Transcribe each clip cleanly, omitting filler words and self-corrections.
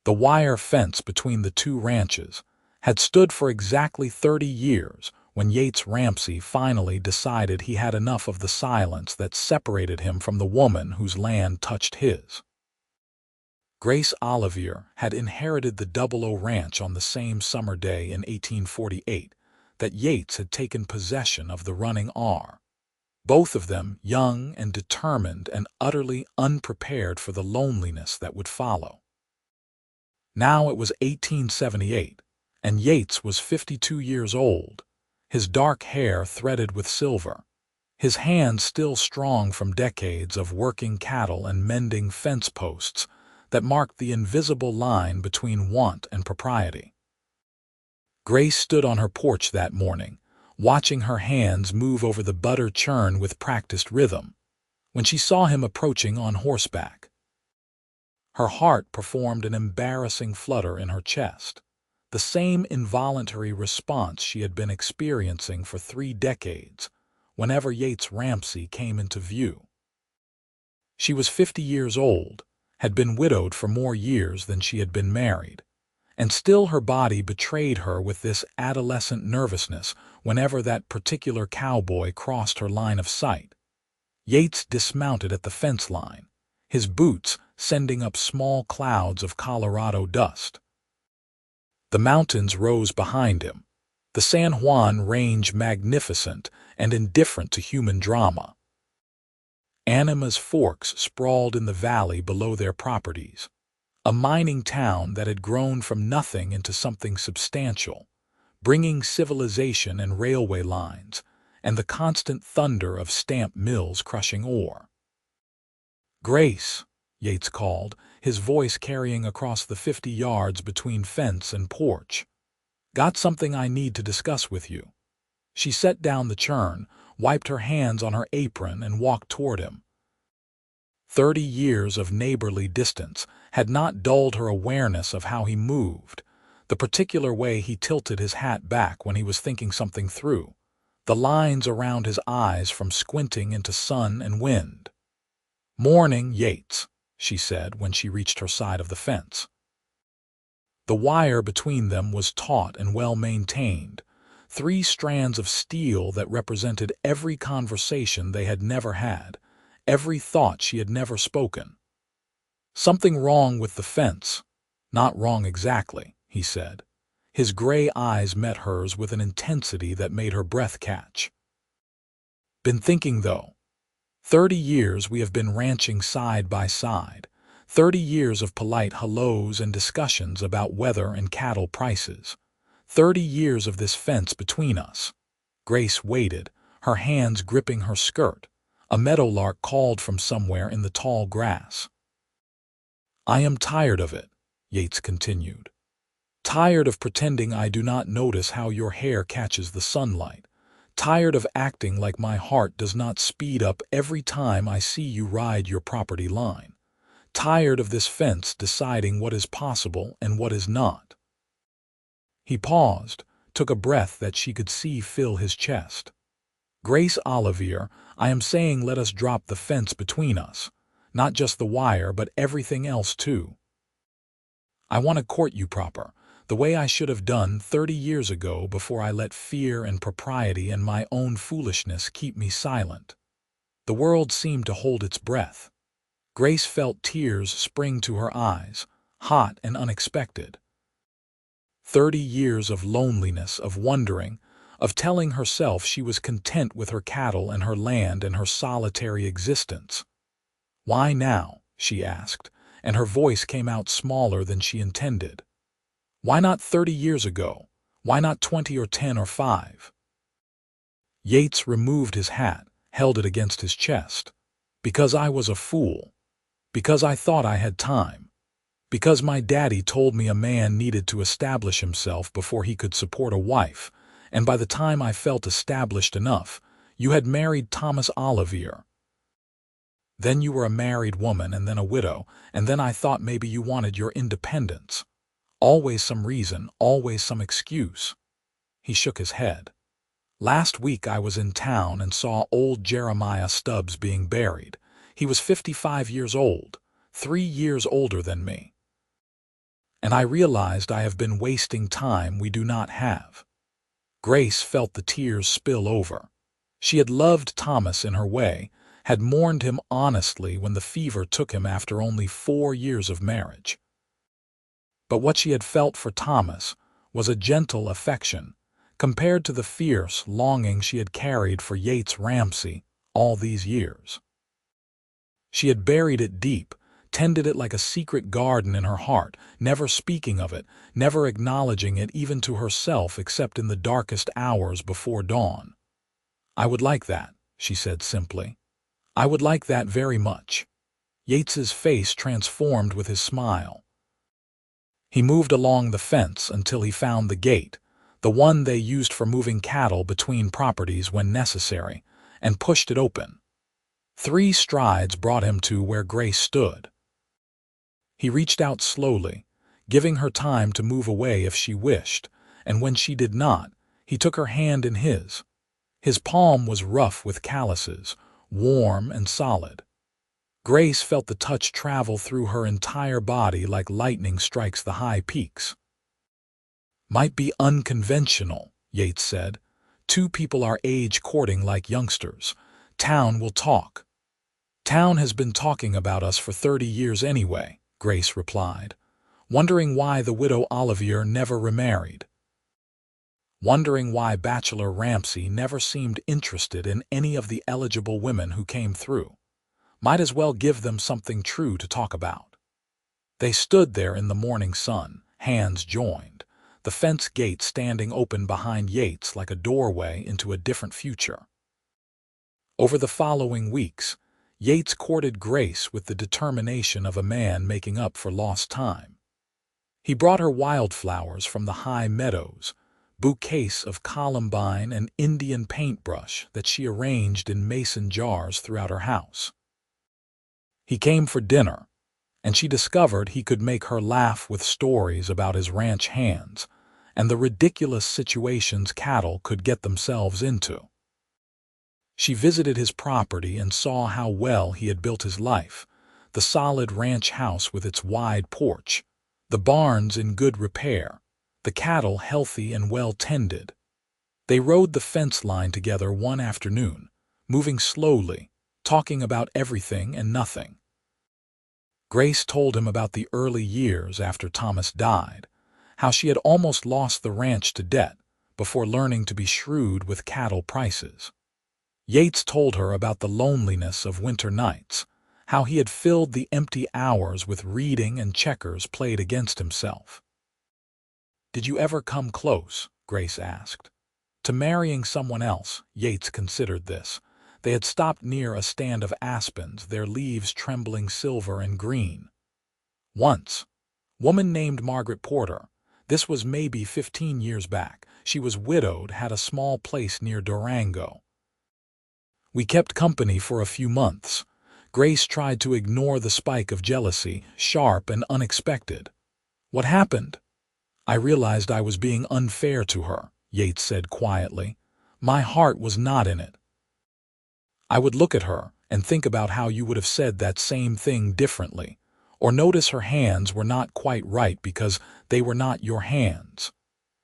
The wire fence between the two ranches had stood for exactly 30 years when Yates Ramsey finally decided he had enough of the silence that separated him from the woman whose land touched his. Grace Olivier had inherited the 00 Ranch on the same summer day in 1848 that Yates had taken possession of the running R. Both of them young and determined and utterly unprepared for the loneliness that would follow. Now it was 1878, and Yates was 52 years old, his dark hair threaded with silver, his hands still strong from decades of working cattle and mending fence posts that marked the invisible line between want and propriety. Grace stood on her porch that morning, watching her hands move over the butter churn with practiced rhythm, when she saw him approaching on horseback. Her heart performed an embarrassing flutter in her chest, the same involuntary response she had been experiencing for 3 decades whenever Yates Ramsey came into view. She was 50 years old, had been widowed for more years than she had been married, and still her body betrayed her with this adolescent nervousness whenever that particular cowboy crossed her line of sight. Yates dismounted at the fence line, his boots sending up small clouds of Colorado dust. The mountains rose behind him, the San Juan Range magnificent and indifferent to human drama. Anima's Forks sprawled in the valley below their properties, a mining town that had grown from nothing into something substantial, bringing civilization and railway lines and the constant thunder of stamp mills crushing ore. "Grace," Yates called, his voice carrying across the 50 yards between fence and porch. "Got something I need to discuss with you." She set down the churn, wiped her hands on her apron, and walked toward him. 30 years of neighborly distance had not dulled her awareness of how he moved, the particular way he tilted his hat back when he was thinking something through, the lines around his eyes from squinting into sun and wind. "Morning, Yates," she said when she reached her side of the fence. The wire between them was taut and well-maintained, 3 strands of steel that represented every conversation they had never had, every thought she had never spoken. "Something wrong with the fence." "Not wrong exactly," he said. His gray eyes met hers with an intensity that made her breath catch. "Been thinking, though. 30 years we have been ranching side by side, 30 years of polite hellos and discussions about weather and cattle prices, 30 years of this fence between us." Grace waited, her hands gripping her skirt. A meadowlark called from somewhere in the tall grass. "I am tired of it," Yates continued. "Tired of pretending I do not notice how your hair catches the sunlight. Tired of acting like my heart does not speed up every time I see you ride your property line. Tired of this fence deciding what is possible and what is not." He paused, took a breath that she could see fill his chest. "Grace Olivier, I am saying let us drop the fence between us. Not just the wire, but everything else too. I want to court you proper, the way I should have done 30 years ago before I let fear and propriety and my own foolishness keep me silent." The world seemed to hold its breath. Grace felt tears spring to her eyes, hot and unexpected. 30 years of loneliness, of wondering, of telling herself she was content with her cattle and her land and her solitary existence. "Why now?" she asked, and her voice came out smaller than she intended. "Why not 30 years ago? Why not 20 or 10 or 5? Yates removed his hat, held it against his chest. "Because I was a fool. Because I thought I had time. Because my daddy told me a man needed to establish himself before he could support a wife, and by the time I felt established enough, you had married Thomas Olivier. Then you were a married woman and then a widow, and then I thought maybe you wanted your independence. Always some reason, always some excuse." He shook his head. "Last week I was in town and saw old Jeremiah Stubbs being buried. He was 55 years old, 3 years older than me. and I realized I have been wasting time we do not have." Grace felt the tears spill over. She had loved Thomas in her way, had mourned him honestly when the fever took him after only 4 years of marriage. But what she had felt for Thomas was a gentle affection, compared to the fierce longing she had carried for Yates Ramsey all these years. She had buried it deep, tended it like a secret garden in her heart, never speaking of it, never acknowledging it even to herself except in the darkest hours before dawn. "I would like that," she said simply. "I would like that very much." Yates's face transformed with his smile. He moved along the fence until he found the gate, the one they used for moving cattle between properties when necessary, and pushed it open. 3 strides brought him to where Grace stood. He reached out slowly, giving her time to move away if she wished, and when she did not, he took her hand in his. His palm was rough with calluses, warm and solid. Grace felt the touch travel through her entire body like lightning strikes the high peaks. "Might be unconventional," Yates said. "2 people our age courting like youngsters. Town will talk." "Town has been talking about us for 30 years anyway," Grace replied, wondering why the widow Olivier never remarried. Wondering why Bachelor Ramsey never seemed interested in any of the eligible women who came through. Might as well give them something true to talk about. They stood there in the morning sun, hands joined, the fence gate standing open behind Yates like a doorway into a different future. Over the following weeks, Yates courted Grace with the determination of a man making up for lost time. He brought her wildflowers from the high meadows, bouquets of columbine and Indian paintbrush that she arranged in mason jars throughout her house. He came for dinner, and she discovered he could make her laugh with stories about his ranch hands and the ridiculous situations cattle could get themselves into. She visited his property and saw how well he had built his life, the solid ranch house with its wide porch, the barns in good repair, the cattle healthy and well tended. They rode the fence line together one afternoon, moving slowly, talking about everything and nothing. Grace told him about the early years after Thomas died, how she had almost lost the ranch to debt before learning to be shrewd with cattle prices. Yates told her about the loneliness of winter nights, how he had filled the empty hours with reading and checkers played against himself. "Did you ever come close?" Grace asked. To marrying someone else, Yates considered this. They had stopped near a stand of aspens, their leaves trembling silver and green. "Once. Woman named Margaret Porter. This was maybe 15 years back. She was widowed, had a small place near Durango. We kept company for a few months." Grace tried to ignore the spike of jealousy, sharp and unexpected. "What happened?" "I realized I was being unfair to her," Yates said quietly. "My heart was not in it. I would look at her and think about how you would have said that same thing differently, or notice her hands were not quite right because they were not your hands.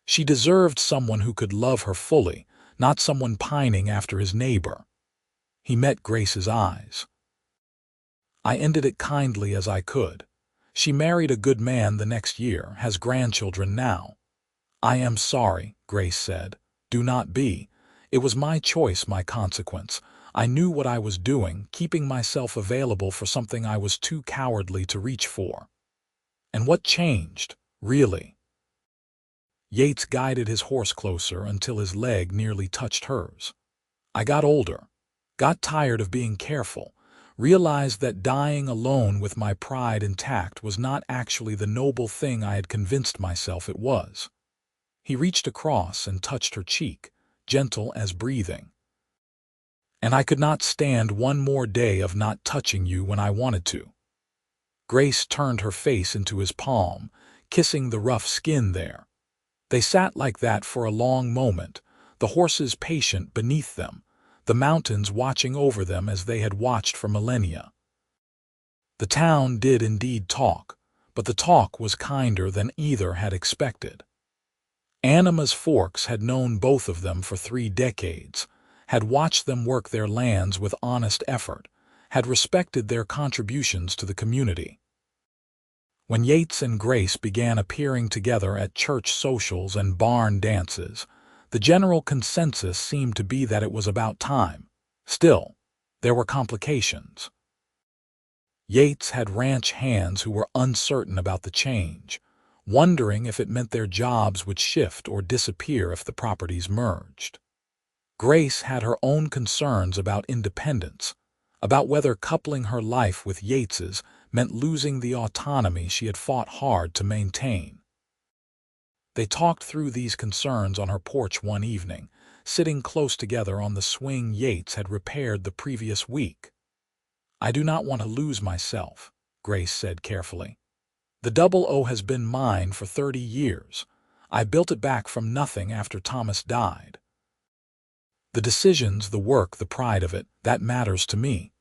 She deserved someone who could love her fully, not someone pining after his neighbor." He met Grace's eyes. "I ended it kindly as I could. She married a good man the next year, has grandchildren now." "I am sorry," Grace said. "Do not be. It was my choice, my consequence. I knew what I was doing, keeping myself available for something I was too cowardly to reach for." "And what changed, really?" Yates guided his horse closer until his leg nearly touched hers. "I got older, got tired of being careful, realized that dying alone with my pride intact was not actually the noble thing I had convinced myself it was." He reached across and touched her cheek, gentle as breathing. "And I could not stand one more day of not touching you when I wanted to." Grace turned her face into his palm, kissing the rough skin there. They sat like that for a long moment, the horses patient beneath them, the mountains watching over them as they had watched for millennia. The town did indeed talk, but the talk was kinder than either had expected. Anima's Forks had known both of them for 3 decades, had watched them work their lands with honest effort, had respected their contributions to the community. When Yates and Grace began appearing together at church socials and barn dances, the general consensus seemed to be that it was about time. Still, there were complications. Yates had ranch hands who were uncertain about the change, wondering if it meant their jobs would shift or disappear if the properties merged. Grace had her own concerns about independence, about whether coupling her life with Yates's meant losing the autonomy she had fought hard to maintain. They talked through these concerns on her porch one evening, sitting close together on the swing Yates had repaired the previous week. "I do not want to lose myself," Grace said carefully. "The 00 has been mine for 30 years. I built it back from nothing after Thomas died. The decisions, the work, the pride of it, that matters to me."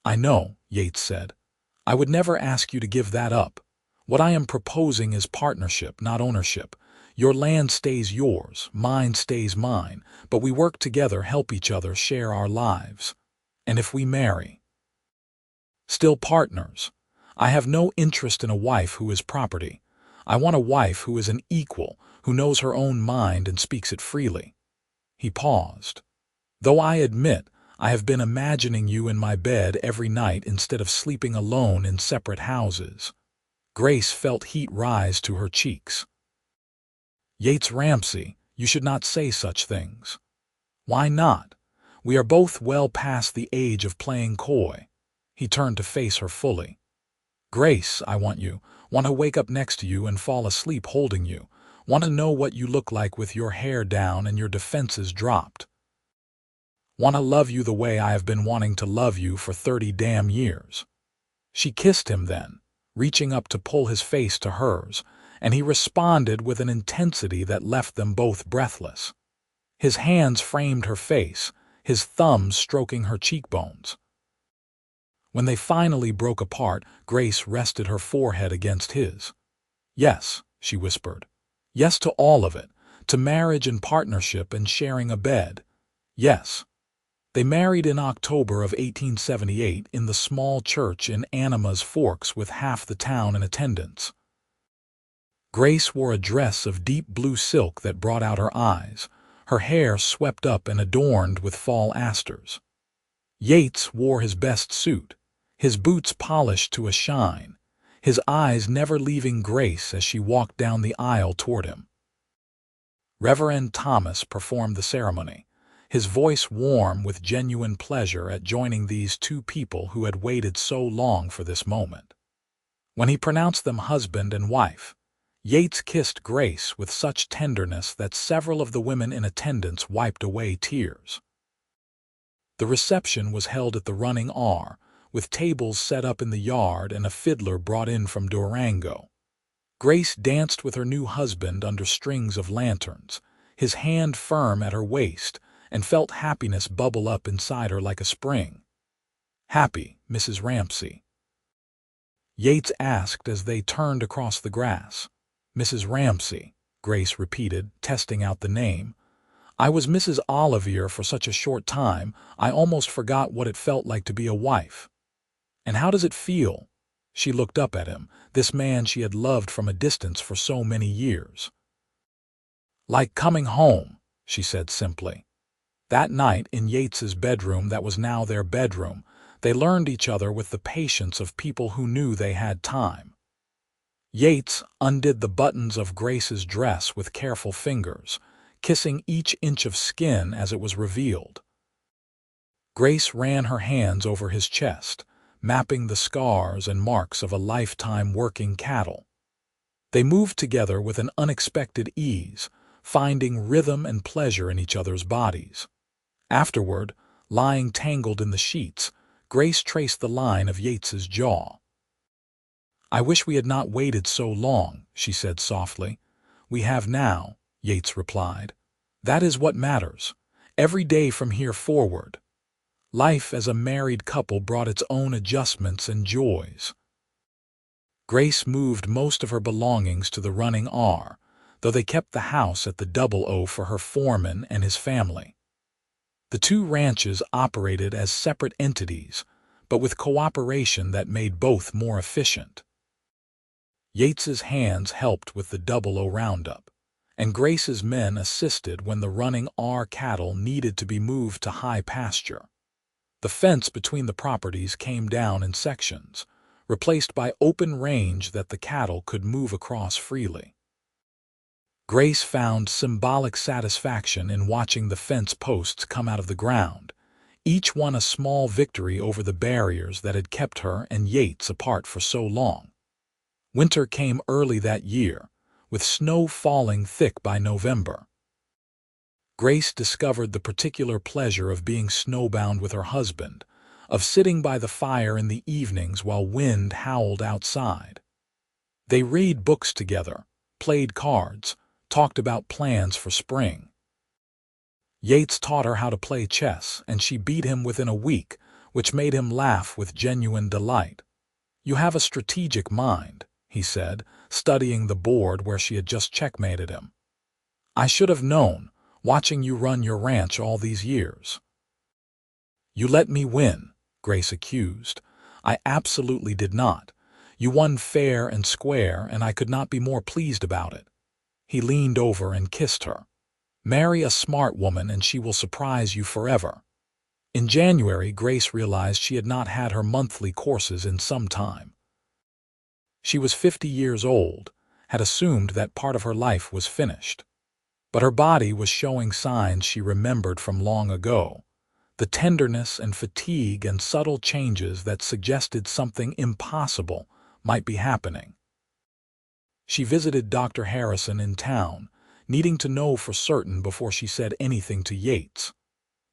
"I know," Yates said. "I would never ask you to give that up. What I am proposing is partnership, not ownership. Your land stays yours, mine stays mine, but we work together, help each other, share our lives. And if we marry, still partners. I have no interest in a wife who is property. I want a wife who is an equal, who knows her own mind and speaks it freely." He paused. "Though I admit I have been imagining you in my bed every night instead of sleeping alone in separate houses." Grace felt heat rise to her cheeks. "Yates Ramsey, you should not say such things." "Why not? We are both well past the age of playing coy." He turned to face her fully. "Grace, I want to wake up next to you and fall asleep holding you, want to know what you look like with your hair down and your defenses dropped. Want to love you the way I have been wanting to love you for 30 damn years." She kissed him then, reaching up to pull his face to hers, and he responded with an intensity that left them both breathless. His hands framed her face, his thumbs stroking her cheekbones. When they finally broke apart, Grace rested her forehead against his. "Yes," she whispered. "Yes to all of it, to marriage and partnership and sharing a bed. Yes." They married in October of 1878 in the small church in Anima's Forks with half the town in attendance. Grace wore a dress of deep blue silk that brought out her eyes, her hair swept up and adorned with fall asters. Yates wore his best suit, his boots polished to a shine, his eyes never leaving Grace as she walked down the aisle toward him. Reverend Thomas performed the ceremony, his voice warm with genuine pleasure at joining these two people who had waited so long for this moment. When he pronounced them husband and wife, Yates kissed Grace with such tenderness that several of the women in attendance wiped away tears. The reception was held at the Running R, with tables set up in the yard and a fiddler brought in from Durango. Grace danced with her new husband under strings of lanterns, his hand firm at her waist, and felt happiness bubble up inside her like a spring. "Happy, Mrs. Ramsey?" Yates asked as they turned across the grass. "Mrs. Ramsey," Grace repeated, testing out the name. "I was Mrs. Olivier for such a short time, I almost forgot what it felt like to be a wife." "And how does it feel?" She looked up at him, this man she had loved from a distance for so many years. "Like coming home," she said simply. That night, in Yates's bedroom that was now their bedroom, they learned each other with the patience of people who knew they had time. Yates undid the buttons of Grace's dress with careful fingers, kissing each inch of skin as it was revealed. Grace ran her hands over his chest, mapping the scars and marks of a lifetime working cattle. They moved together with an unexpected ease, finding rhythm and pleasure in each other's bodies. Afterward, lying tangled in the sheets, Grace traced the line of Yates's jaw. "I wish we had not waited so long," she said softly. "We have now," Yates replied. "That is what matters. Every day from here forward." Life as a married couple brought its own adjustments and joys. Grace moved most of her belongings to the running R, though they kept the house at the Double O for her foreman and his family. The two ranches operated as separate entities, but with cooperation that made both more efficient. Yates's hands helped with the Double O roundup, and Grace's men assisted when the running R cattle needed to be moved to high pasture. The fence between the properties came down in sections, replaced by open range that the cattle could move across freely. Grace found symbolic satisfaction in watching the fence posts come out of the ground, each one a small victory over the barriers that had kept her and Yates apart for so long. Winter came early that year, with snow falling thick by November. Grace discovered the particular pleasure of being snowbound with her husband, of sitting by the fire in the evenings while wind howled outside. They read books together, played cards, talked about plans for spring. Yates taught her how to play chess, and she beat him within a week, which made him laugh with genuine delight. "You have a strategic mind," he said, studying the board where she had just checkmated him. "I should have known, watching you run your ranch all these years." "You let me win," Grace accused. "I absolutely did not. You won fair and square, and I could not be more pleased about it." He leaned over and kissed her. "Marry a smart woman and she will surprise you forever." In January, Grace realized she had not had her monthly courses in some time. She was 50 years old, had assumed that part of her life was finished. But her body was showing signs she remembered from long ago, the tenderness and fatigue and subtle changes that suggested something impossible might be happening. She visited Dr. Harrison in town, needing to know for certain before she said anything to Yates.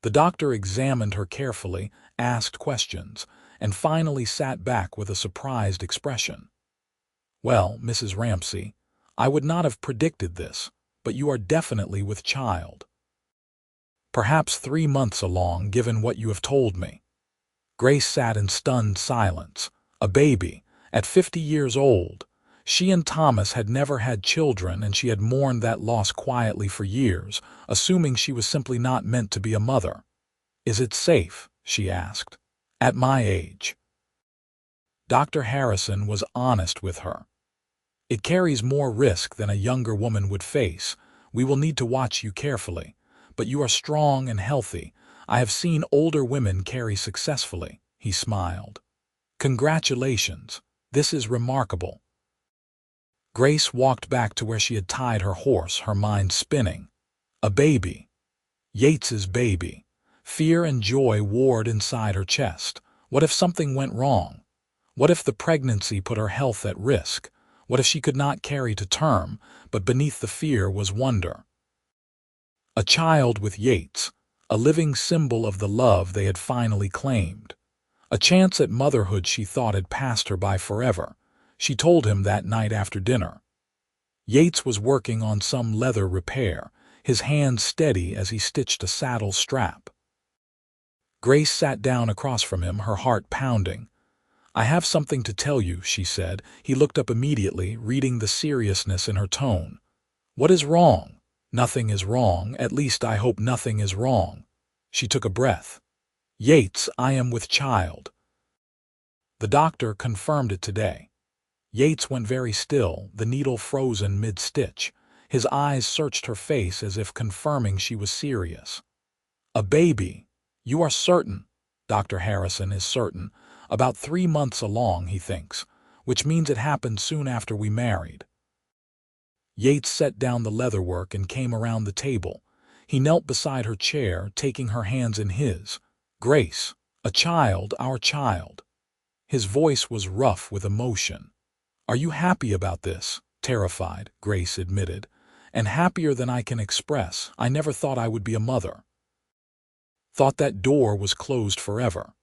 The doctor examined her carefully, asked questions, and finally sat back with a surprised expression. "Well, Mrs. Ramsey, I would not have predicted this, but you are definitely with child. Perhaps 3 months along, given what you have told me." Grace sat in stunned silence. A baby, at 50 years old. She and Thomas had never had children, and she had mourned that loss quietly for years, assuming she was simply not meant to be a mother. "Is it safe?" she asked. "At my age?" Dr. Harrison was honest with her. "It carries more risk than a younger woman would face. We will need to watch you carefully. But you are strong and healthy. I have seen older women carry successfully," he smiled. "Congratulations. This is remarkable." Grace walked back to where she had tied her horse, her mind spinning. A baby. Yates's baby. Fear and joy warred inside her chest. What if something went wrong? What if the pregnancy put her health at risk? What if she could not carry to term, but beneath the fear was wonder? A child with Yates, a living symbol of the love they had finally claimed. A chance at motherhood she thought had passed her by forever. She told him that night after dinner. Yates was working on some leather repair, his hands steady as he stitched a saddle strap. Grace sat down across from him, her heart pounding. "I have something to tell you," she said. He looked up immediately, reading the seriousness in her tone. "What is wrong?" "Nothing is wrong. At least I hope nothing is wrong." She took a breath. "Yates, I am with child." The doctor confirmed it today. Yates went very still, the needle frozen mid-stitch. His eyes searched her face as if confirming she was serious. "A baby. You are certain?" Dr. Harrison is certain. "About 3 months along, he thinks, which means it happened soon after we married." Yates set down the leatherwork and came around the table. He knelt beside her chair, taking her hands in his. "Grace, a child, our child." His voice was rough with emotion. "Are you happy about this?" "Terrified," Grace admitted. "And happier than I can express. I never thought I would be a mother. Thought that door was closed forever."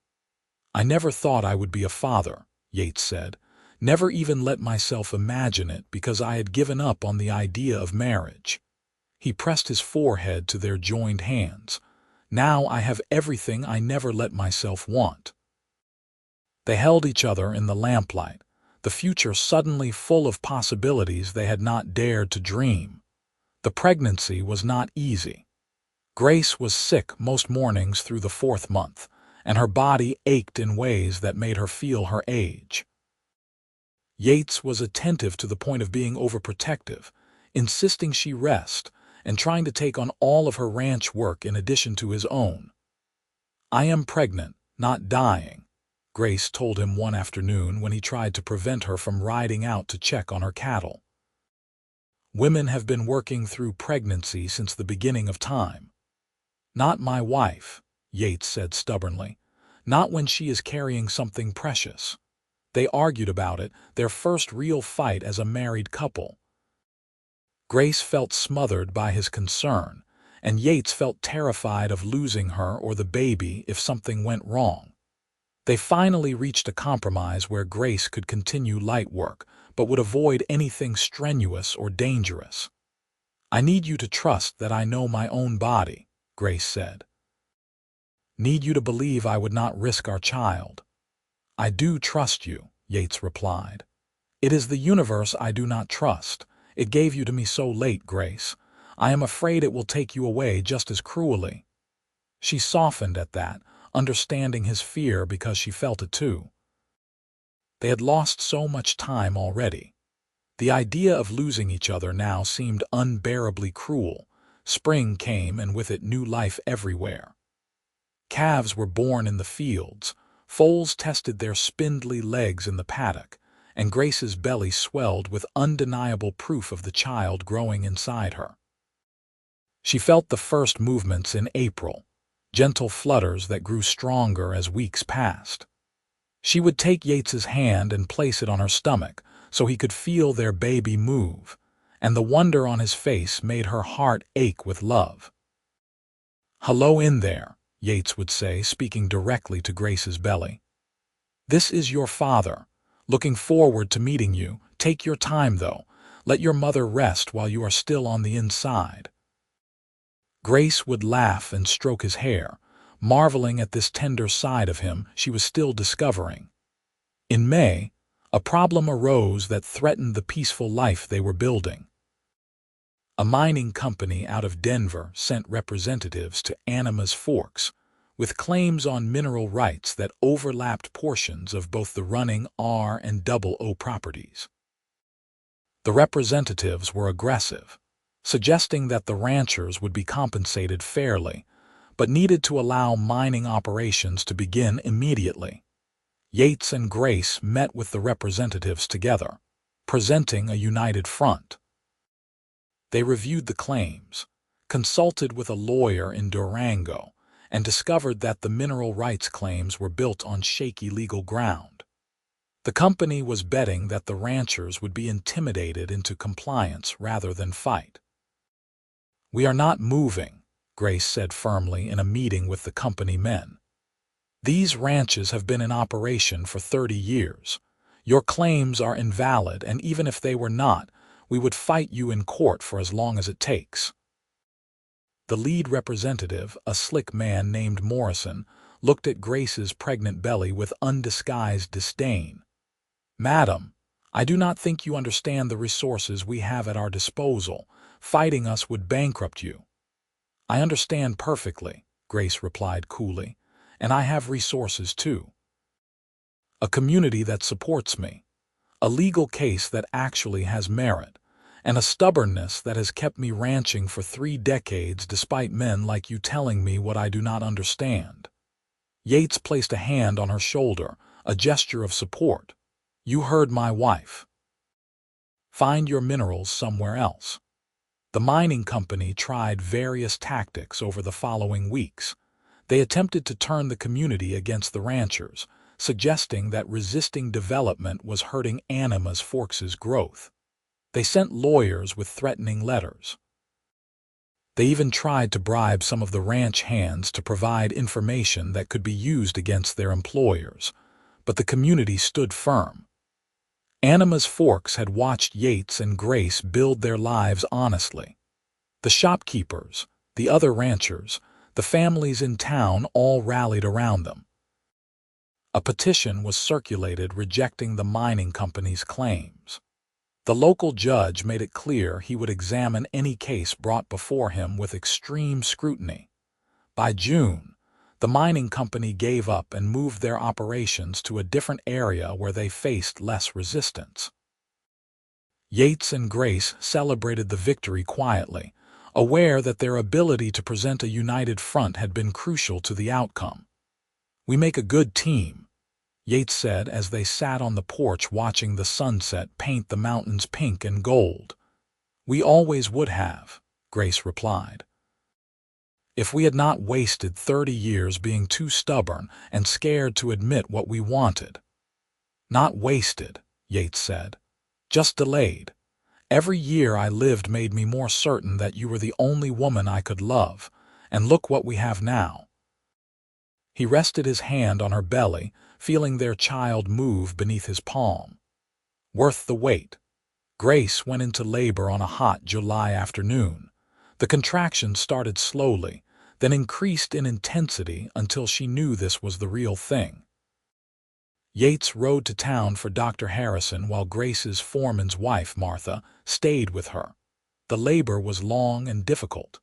"I never thought I would be a father," Yates said. "Never even let myself imagine it because I had given up on the idea of marriage." He pressed his forehead to their joined hands. "Now I have everything I never let myself want." They held each other in the lamplight. the future suddenly full of possibilities they had not dared to dream. The pregnancy was not easy. Grace was sick most mornings through the 4th month, and her body ached in ways that made her feel her age. Yates was attentive to the point of being overprotective, insisting she rest, and trying to take on all of her ranch work in addition to his own. "I am pregnant, not dying," Grace told him one afternoon when he tried to prevent her from riding out to check on her cattle. "Women have been working through pregnancy since the beginning of time." "Not my wife," Yates said stubbornly. "Not when she is carrying something precious." They argued about it, their first real fight as a married couple. Grace felt smothered by his concern, and Yates felt terrified of losing her or the baby if something went wrong. They finally reached a compromise where Grace could continue light work, but would avoid anything strenuous or dangerous. "I need you to trust that I know my own body," Grace said. "Need you to believe I would not risk our child." "I do trust you," Yates replied. "It is the universe I do not trust. It gave you to me so late, Grace. I am afraid it will take you away just as cruelly." She softened at that, understanding his fear because she felt it too. They had lost so much time already. The idea of losing each other now seemed unbearably cruel. Spring came, and with it new life everywhere. Calves were born in the fields, foals tested their spindly legs in the paddock, and Grace's belly swelled with undeniable proof of the child growing inside her. She felt the first movements in April, gentle flutters that grew stronger as weeks passed. She would take Yates's hand and place it on her stomach so he could feel their baby move, and the wonder on his face made her heart ache with love. "Hello in there," Yates would say, speaking directly to Grace's belly. "This is your father. Looking forward to meeting you. Take your time, though. Let your mother rest while you are still on the inside." Grace would laugh and stroke his hair, marveling at this tender side of him she was still discovering. In May, a problem arose that threatened the peaceful life they were building. A mining company out of Denver sent representatives to Animas Forks with claims on mineral rights that overlapped portions of both the running R and O properties. The representatives were aggressive, suggesting that the ranchers would be compensated fairly, but needed to allow mining operations to begin immediately. Yates and Grace met with the representatives together, presenting a united front. They reviewed the claims, consulted with a lawyer in Durango, and discovered that the mineral rights claims were built on shaky legal ground. The company was betting that the ranchers would be intimidated into compliance rather than fight. "We are not moving," Grace said firmly in a meeting with the company men. "These ranches have been in operation for 30 years. Your claims are invalid, and even if they were not, we would fight you in court for as long as it takes." The lead representative, a slick man named Morrison, looked at Grace's pregnant belly with undisguised disdain. "Madam, I do not think you understand the resources we have at our disposal. Fighting us would bankrupt you." "I understand perfectly," Grace replied coolly, "and I have resources too. A community that supports me, a legal case that actually has merit, and a stubbornness that has kept me ranching for 3 decades despite men like you telling me what I do not understand." Yates placed a hand on her shoulder, a gesture of support. "You heard my wife. Find your minerals somewhere else." The mining company tried various tactics over the following weeks. They attempted to turn the community against the ranchers, suggesting that resisting development was hurting Animas Forks' growth. They sent lawyers with threatening letters. They even tried to bribe some of the ranch hands to provide information that could be used against their employers, but the community stood firm. Animas Forks had watched Yates and Grace build their lives honestly. The shopkeepers, the other ranchers, the families in town all rallied around them. A petition was circulated rejecting the mining company's claims. The local judge made it clear he would examine any case brought before him with extreme scrutiny. By June, the mining company gave up and moved their operations to a different area where they faced less resistance. Yates and Grace celebrated the victory quietly, aware that their ability to present a united front had been crucial to the outcome. "We make a good team," Yates said as they sat on the porch watching the sunset paint the mountains pink and gold. "We always would have," Grace replied. "If we had not wasted 30 years being too stubborn and scared to admit what we wanted." "Not wasted," Yates said. "Just delayed. Every year I lived made me more certain that you were the only woman I could love, and look what we have now." He rested his hand on her belly, feeling their child move beneath his palm. "Worth the wait." Grace went into labor on a hot July afternoon. The contractions started slowly, then increased in intensity until she knew this was the real thing. Yates rode to town for Dr. Harrison while Grace's foreman's wife, Martha, stayed with her. The labor was long and difficult.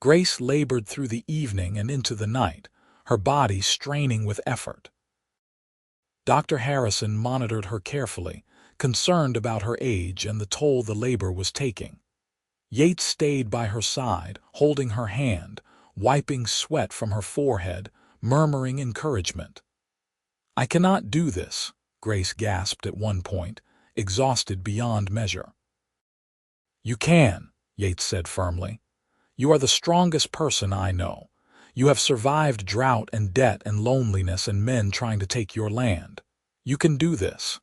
Grace labored through the evening and into the night, her body straining with effort. Dr. Harrison monitored her carefully, concerned about her age and the toll the labor was taking. Yates stayed by her side, holding her hand, wiping sweat from her forehead, murmuring encouragement. "I cannot do this," Grace gasped at one point, exhausted beyond measure. "You can," Yates said firmly. "You are the strongest person I know. You have survived drought and debt and loneliness and men trying to take your land. You can do this."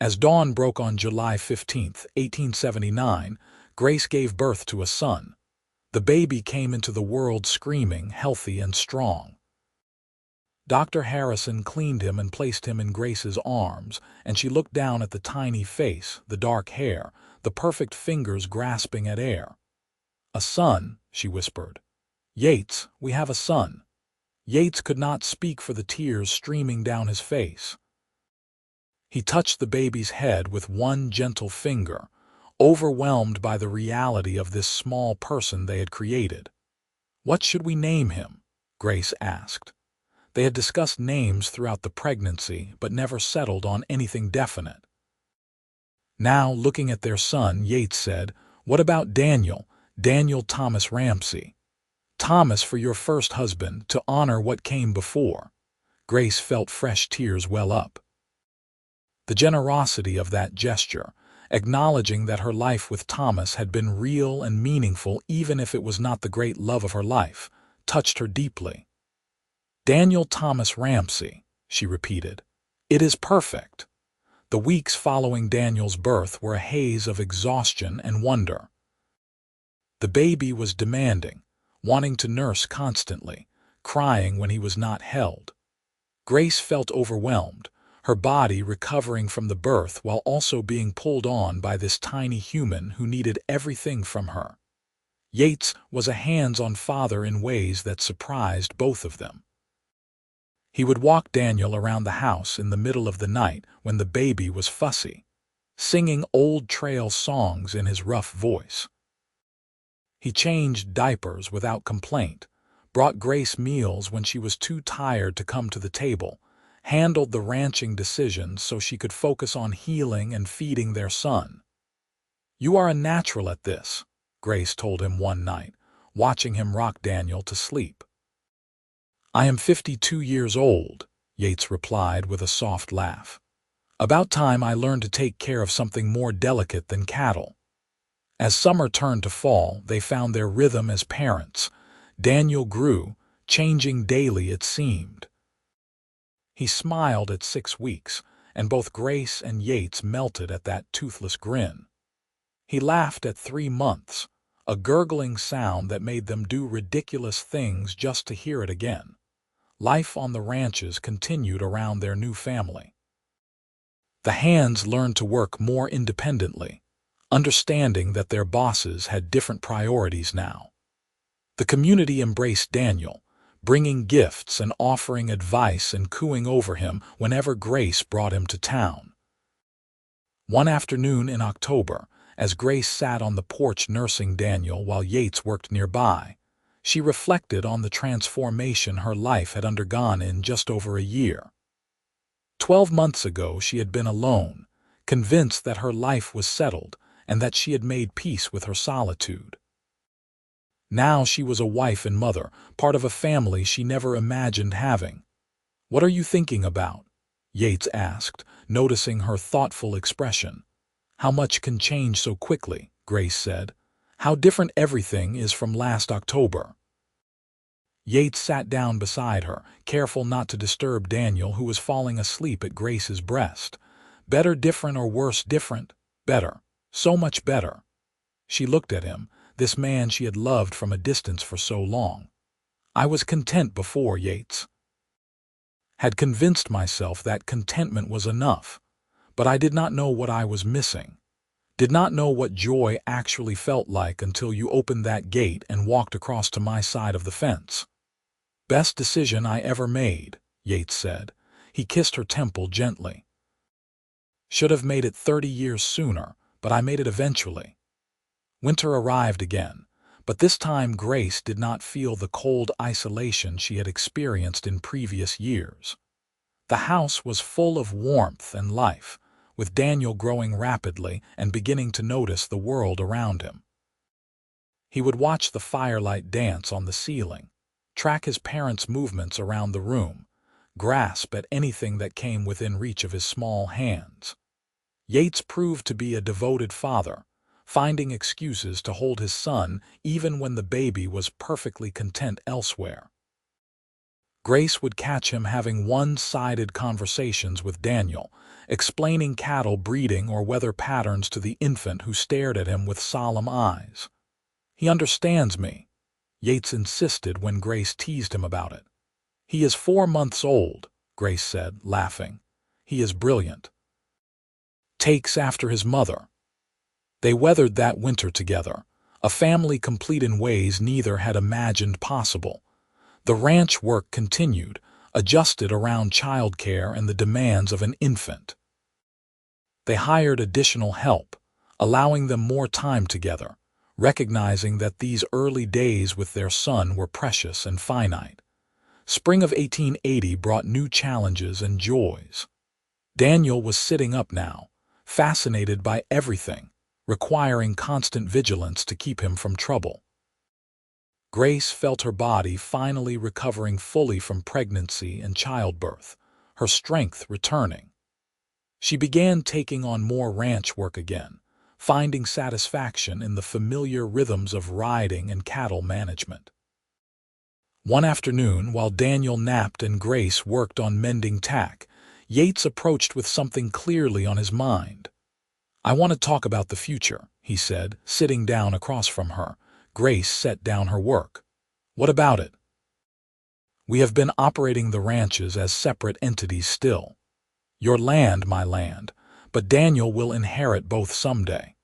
As dawn broke on July 15, 1879, Grace gave birth to a son. The baby came into the world screaming, healthy and strong. Dr. Harrison cleaned him and placed him in Grace's arms, and she looked down at the tiny face, the dark hair, the perfect fingers grasping at air. "A son," she whispered. "Yates, we have a son." Yates could not speak for the tears streaming down his face. He touched the baby's head with one gentle finger, overwhelmed by the reality of this small person they had created. "What should we name him?" Grace asked. They had discussed names throughout the pregnancy, but never settled on anything definite. Now, looking at their son, Yates said, "What about Daniel, Daniel Thomas Ramsey? Thomas for your first husband, to honor what came before." Grace felt fresh tears well up. The generosity of that gesture, acknowledging that her life with Thomas had been real and meaningful even if it was not the great love of her life, touched her deeply. "Daniel Thomas Ramsey," she repeated. "It is perfect." The weeks following Daniel's birth were a haze of exhaustion and wonder. The baby was demanding, wanting to nurse constantly, crying when he was not held. Grace felt overwhelmed, her body recovering from the birth while also being pulled on by this tiny human who needed everything from her. Yates was a hands-on father in ways that surprised both of them. He would walk Daniel around the house in the middle of the night when the baby was fussy, singing old trail songs in his rough voice. He changed diapers without complaint, brought Grace meals when she was too tired to come to the table, handled the ranching decisions so she could focus on healing and feeding their son. "You are a natural at this," Grace told him one night, watching him rock Daniel to sleep. "I am 52 years old," Yates replied with a soft laugh. "About time I learned to take care of something more delicate than cattle." As summer turned to fall, they found their rhythm as parents. Daniel grew, changing daily it seemed. He smiled at 6 weeks, and both Grace and Yates melted at that toothless grin. He laughed at 3 months, a gurgling sound that made them do ridiculous things just to hear it again. Life on the ranches continued around their new family. The hands learned to work more independently, understanding that their bosses had different priorities now. The community embraced Daniel, bringing gifts and offering advice and cooing over him whenever Grace brought him to town. One afternoon in October, as Grace sat on the porch nursing Daniel while Yates worked nearby, she reflected on the transformation her life had undergone in just over a year. 12 months ago she had been alone, convinced that her life was settled and that she had made peace with her solitude. Now she was a wife and mother, part of a family she never imagined having. "What are you thinking about?" Yates asked, noticing her thoughtful expression. "How much can change so quickly," Grace said. "How different everything is from last October." Yates sat down beside her, careful not to disturb Daniel, who was falling asleep at Grace's breast. "Better different or worse different? Better. So much better." She looked at him, this man she had loved from a distance for so long. "I was content before, Yates. Had convinced myself that contentment was enough, but I did not know what I was missing. Did not know what joy actually felt like until you opened that gate and walked across to my side of the fence." "Best decision I ever made," Yates said. He kissed her temple gently. "Should have made it 30 years sooner, but I made it eventually." Winter arrived again, but this time Grace did not feel the cold isolation she had experienced in previous years. The house was full of warmth and life, with Daniel growing rapidly and beginning to notice the world around him. He would watch the firelight dance on the ceiling, track his parents' movements around the room, grasp at anything that came within reach of his small hands. Yates proved to be a devoted father, finding excuses to hold his son even when the baby was perfectly content elsewhere. Grace would catch him having one-sided conversations with Daniel, explaining cattle breeding or weather patterns to the infant who stared at him with solemn eyes. "He understands me," Yates insisted when Grace teased him about it. "He is 4 months old," Grace said, laughing. "He is brilliant. Takes after his mother." They weathered that winter together, a family complete in ways neither had imagined possible. The ranch work continued, adjusted around childcare and the demands of an infant. They hired additional help, allowing them more time together, recognizing that these early days with their son were precious and finite. Spring of 1880 brought new challenges and joys. Daniel was sitting up now, fascinated by everything, requiring constant vigilance to keep him from trouble. Grace felt her body finally recovering fully from pregnancy and childbirth, her strength returning. She began taking on more ranch work again, finding satisfaction in the familiar rhythms of riding and cattle management. One afternoon, while Daniel napped and Grace worked on mending tack, Yates approached with something clearly on his mind. "I want to talk about the future," he said, sitting down across from her. Grace set down her work. "What about it?" "We have been operating the ranches as separate entities still. Your land, my land, but Daniel will inherit both someday.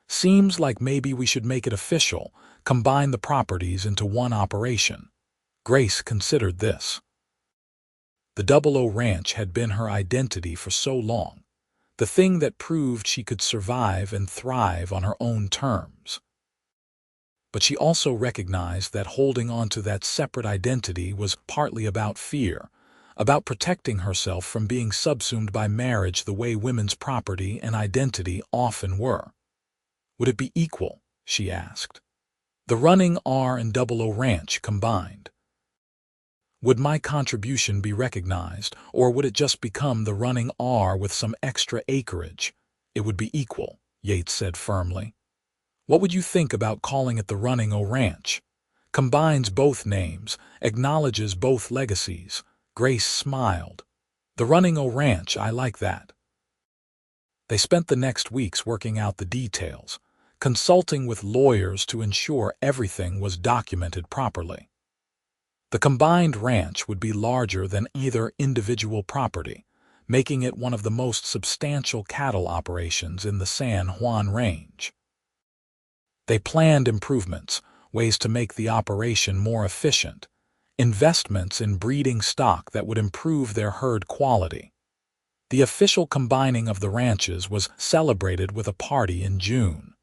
Seems like maybe we should make it official, combine the properties into one operation." Grace considered this. The 00 Ranch had been her identity for so long, the thing that proved she could survive and thrive on her own terms. But she also recognized that holding on to that separate identity was partly about fear, about protecting herself from being subsumed by marriage the way women's property and identity often were. "Would it be equal?" she asked. "The running R and 00 Ranch combined. Would my contribution be recognized, or would it just become the running R with some extra acreage?" "It would be equal," Yates said firmly. "What would you think about calling it the Running O Ranch? Combines both names, acknowledges both legacies." Grace smiled. "The Running O Ranch, I like that." They spent the next weeks working out the details, consulting with lawyers to ensure everything was documented properly. The combined ranch would be larger than either individual property, making it one of the most substantial cattle operations in the San Juan Range. They planned improvements, ways to make the operation more efficient, investments in breeding stock that would improve their herd quality. The official combining of the ranches was celebrated with a party in June.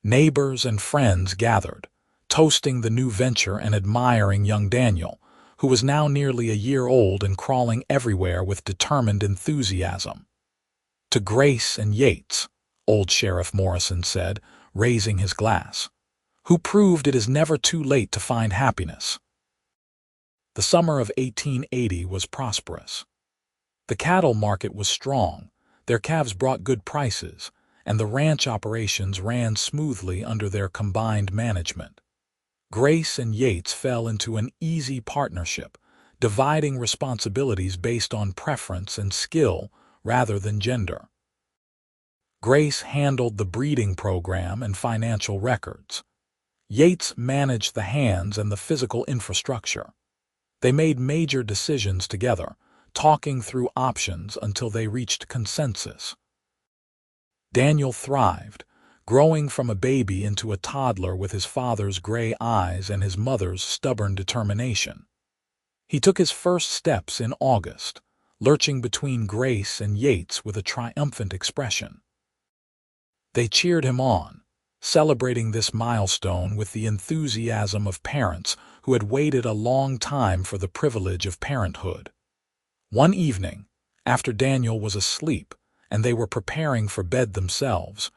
Neighbors and friends gathered, toasting the new venture and admiring young Daniel, who was now nearly a year old and crawling everywhere with determined enthusiasm. "To Grace and Yates," old Sheriff Morrison said, raising his glass, "who proved it is never too late to find happiness." The summer of 1880 was prosperous. The cattle market was strong, their calves brought good prices, and the ranch operations ran smoothly under their combined management. Grace and Yates fell into an easy partnership, dividing responsibilities based on preference and skill rather than gender. Grace handled the breeding program and financial records. Yates managed the hands and the physical infrastructure. They made major decisions together, talking through options until they reached consensus. Daniel thrived, growing from a baby into a toddler with his father's gray eyes and his mother's stubborn determination. He took his first steps in August, lurching between Grace and Yates with a triumphant expression. They cheered him on, celebrating this milestone with the enthusiasm of parents who had waited a long time for the privilege of parenthood. One evening, after Daniel was asleep and they were preparing for bed themselves,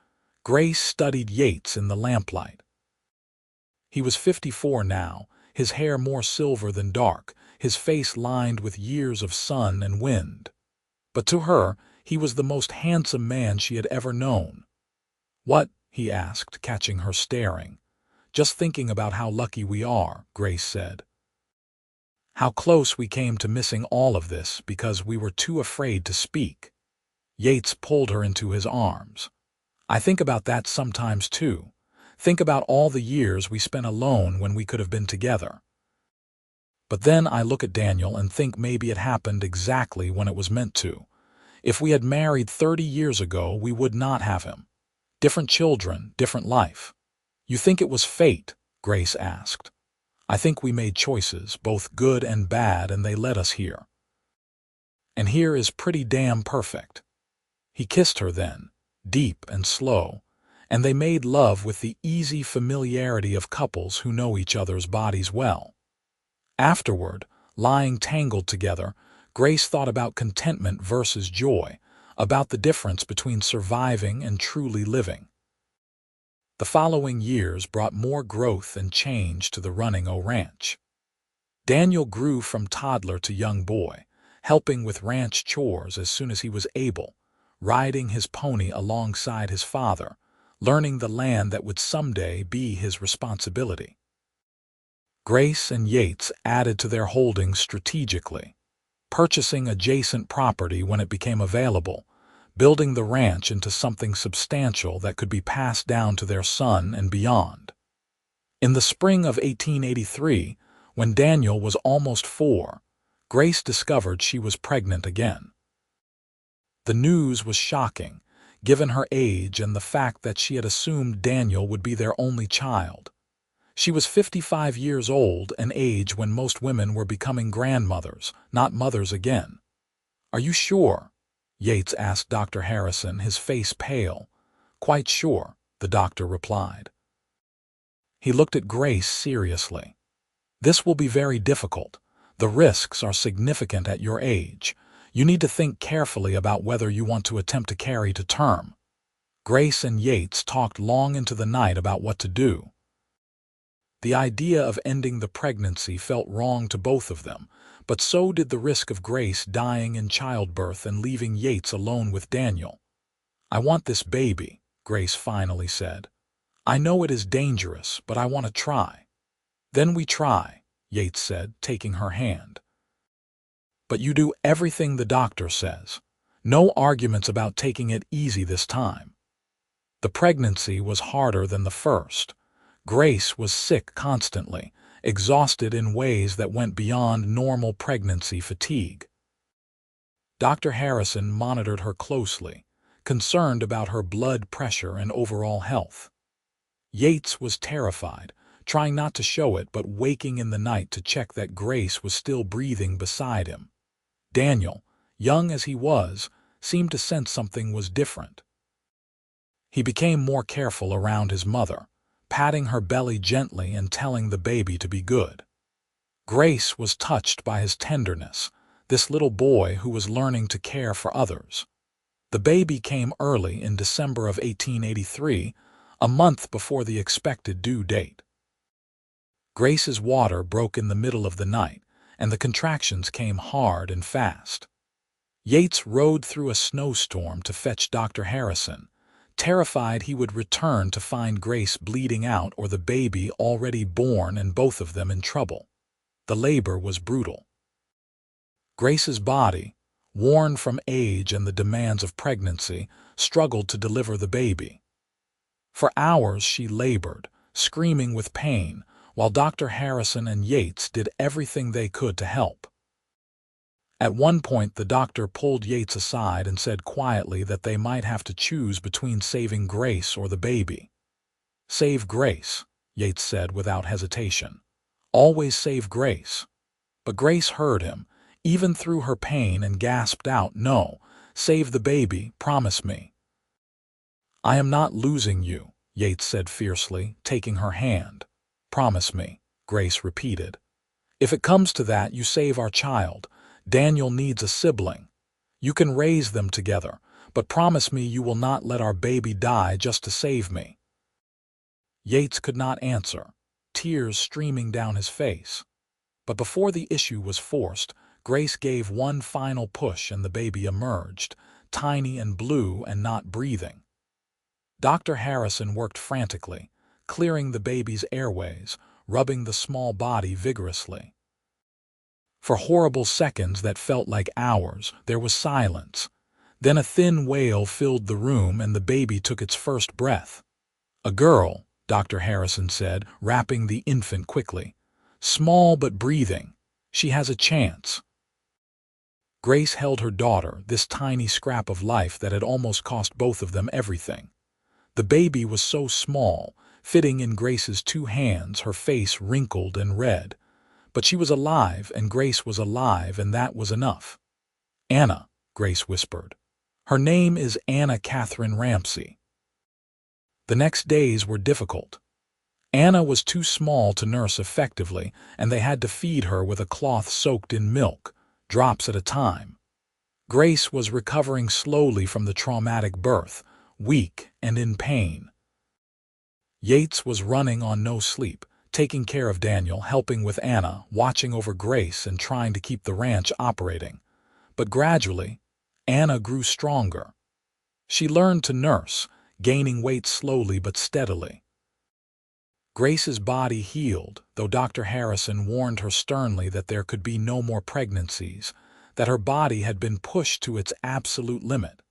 Grace studied Yates in the lamplight. He was 54 now, his hair more silver than dark, his face lined with years of sun and wind. But to her, he was the most handsome man she had ever known. "What?" he asked, catching her staring. "Just thinking about how lucky we are," Grace said. "How close we came to missing all of this because we were too afraid to speak." Yates pulled her into his arms. "I think about that sometimes too. Think about all the years we spent alone when we could have been together. But then I look at Daniel and think maybe it happened exactly when it was meant to. If we had married 30 years ago, we would not have him. Different children, different life." "You think it was fate?" Grace asked. "I think we made choices, both good and bad, and they led us here. And here is pretty damn perfect." He kissed her then, deep and slow, and they made love with the easy familiarity of couples who know each other's bodies well. Afterward, lying tangled together, Grace thought about contentment versus joy, about the difference between surviving and truly living. The following years brought more growth and change to the Running O Ranch. Daniel grew from toddler to young boy, helping with ranch chores as soon as he was able, riding his pony alongside his father, learning the land that would someday be his responsibility. Grace and Yates added to their holdings strategically, purchasing adjacent property when it became available, building the ranch into something substantial that could be passed down to their son and beyond. In the spring of 1883, when Daniel was almost 4, Grace discovered she was pregnant again. The news was shocking, given her age and the fact that she had assumed Daniel would be their only child. She was 55 years old, an age when most women were becoming grandmothers, not mothers again. "Are you sure?" Yates asked Dr. Harrison, his face pale. "Quite sure," the doctor replied. He looked at Grace seriously. "This will be very difficult. The risks are significant at your age. You need to think carefully about whether you want to attempt to carry to term." Grace and Yates talked long into the night about what to do. The idea of ending the pregnancy felt wrong to both of them, but so did the risk of Grace dying in childbirth and leaving Yates alone with Daniel. "I want this baby," Grace finally said. "I know it is dangerous, but I want to try." "Then we try," Yates said, taking her hand. "But you do everything the doctor says. No arguments about taking it easy this time." The pregnancy was harder than the first. Grace was sick constantly, exhausted in ways that went beyond normal pregnancy fatigue. Dr. Harrison monitored her closely, concerned about her blood pressure and overall health. Yates was terrified, trying not to show it but waking in the night to check that Grace was still breathing beside him. Daniel, young as he was, seemed to sense something was different. He became more careful around his mother, patting her belly gently and telling the baby to be good. Grace was touched by his tenderness, this little boy who was learning to care for others. The baby came early in December of 1883, a month before the expected due date. Grace's water broke in the middle of the night, and the contractions came hard and fast. Yates rode through a snowstorm to fetch Dr. Harrison, terrified he would return to find Grace bleeding out or the baby already born and both of them in trouble. The labor was brutal. Grace's body, worn from age and the demands of pregnancy, struggled to deliver the baby. For hours she labored, screaming with pain, while Dr. Harrison and Yates did everything they could to help. At one point the doctor pulled Yates aside and said quietly that they might have to choose between saving Grace or the baby. "Save Grace," Yates said without hesitation. "Always save Grace." But Grace heard him, even through her pain, and gasped out, "No, save the baby, promise me." "I am not losing you," Yates said fiercely, taking her hand. "Promise me," Grace repeated. "If it comes to that, you save our child. Daniel needs a sibling. You can raise them together, but promise me you will not let our baby die just to save me." Yates could not answer, tears streaming down his face. But before the issue was forced, Grace gave one final push and the baby emerged, tiny and blue and not breathing. Dr. Harrison worked frantically, clearing the baby's airways, rubbing the small body vigorously. For horrible seconds that felt like hours, there was silence. Then a thin wail filled the room and the baby took its first breath. "A girl," Dr. Harrison said, wrapping the infant quickly. "Small but breathing. She has a chance." Grace held her daughter, this tiny scrap of life that had almost cost both of them everything. The baby was so small, fitting in Grace's two hands, her face wrinkled and red. But she was alive, and Grace was alive, and that was enough. "Anna," Grace whispered. "Her name is Anna Catherine Ramsey." The next days were difficult. Anna was too small to nurse effectively, and they had to feed her with a cloth soaked in milk, drops at a time. Grace was recovering slowly from the traumatic birth, weak and in pain. Yates was running on no sleep, taking care of Daniel, helping with Anna, watching over Grace, and trying to keep the ranch operating. But gradually, Anna grew stronger. She learned to nurse, gaining weight slowly but steadily. Grace's body healed, though Dr. Harrison warned her sternly that there could be no more pregnancies, that her body had been pushed to its absolute limit.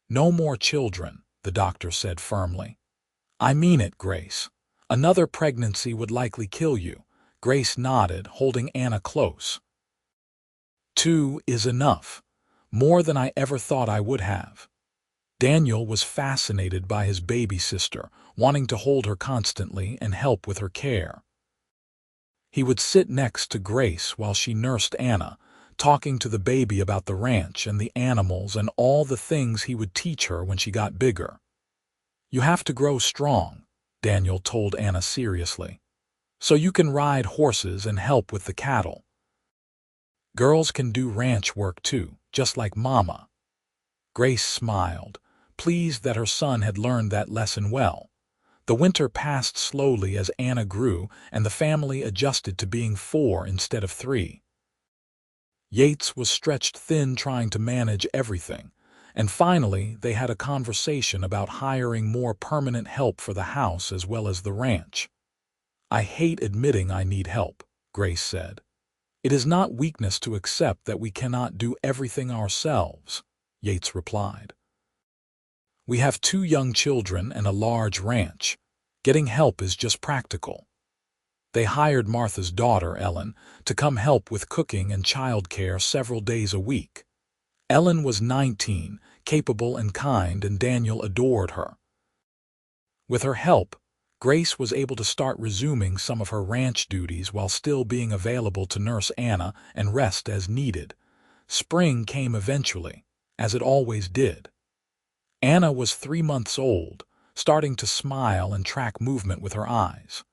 "No more children," the doctor said firmly. "I mean it, Grace. Another pregnancy would likely kill you." Grace nodded, holding Anna close. "Two is enough. More than I ever thought I would have." Daniel was fascinated by his baby sister, wanting to hold her constantly and help with her care. He would sit next to Grace while she nursed Anna, talking to the baby about the ranch and the animals and all the things he would teach her when she got bigger. "You have to grow strong," Daniel told Anna seriously, "so you can ride horses and help with the cattle. Girls can do ranch work too, just like Mama." Grace smiled, pleased that her son had learned that lesson well. The winter passed slowly as Anna grew, and the family adjusted to being 4 instead of 3. Yates was stretched thin trying to manage everything, and finally they had a conversation about hiring more permanent help for the house as well as the ranch. "I hate admitting I need help," Grace said. "It is not weakness to accept that we cannot do everything ourselves," Yates replied. "We have 2 young children and a large ranch. Getting help is just practical." They hired Martha's daughter, Ellen, to come help with cooking and childcare several days a week. Ellen was 19, capable and kind, and Daniel adored her. With her help, Grace was able to start resuming some of her ranch duties while still being available to nurse Anna and rest as needed. Spring came eventually, as it always did. Anna was 3 months old, starting to smile and track movement with her eyes.